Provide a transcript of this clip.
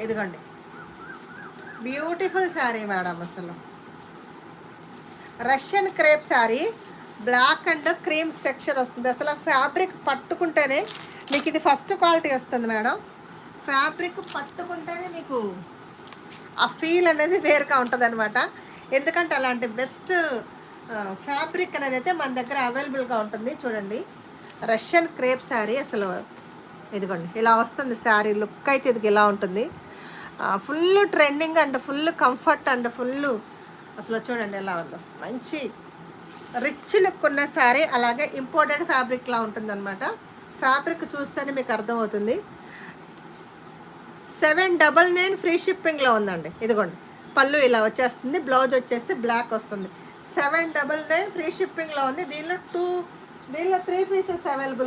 ఇదిగోండి, beautiful sari madam. అసలు Russian crepe sari, black and cream structure వస్తుంది. అసలు ఫ్యాబ్రిక్ పట్టుకుంటేనే మీకు ఇది ఫస్ట్ క్వాలిటీ వస్తుంది మేడం. ఫ్యాబ్రిక్ పట్టుకుంటేనే మీకు ఆ ఫీల్ అనేది వేరుగా ఉంటుంది అనమాట. ఎందుకంటే అలాంటి బెస్ట్ ఫ్యాబ్రిక్ అనేది అయితే మన దగ్గర అవైలబుల్గా ఉంటుంది. చూడండి, రష్యన్ క్రేప్ శారీ. అసలు ఇదిగోండి ఇలా వస్తుంది శారీ లుక్ అయితే. ఇది ఇలా ఉంటుంది, full trending and full comfort and full అసలు చూడండి ఎలా ఉందో, మంచి రిచ్ లుక్ ఉన్న శారీ. అలాగే ఇంపోర్టెడ్ ఫ్యాబ్రిక్లా ఉంటుందన్నమాట. ఫ్యాబ్రిక్ చూస్తేనే మీకు అర్థమవుతుంది. 799 ఫ్రీ షిప్పింగ్లో ఉందండి. ఇదిగోండి, పళ్ళు ఇలా వచ్చేస్తుంది, బ్లౌజ్ వచ్చేసి బ్లాక్ వస్తుంది. 799 ఫ్రీ షిప్పింగ్లో ఉంది. దీనిలో 3 పీసెస్ అవైలబుల్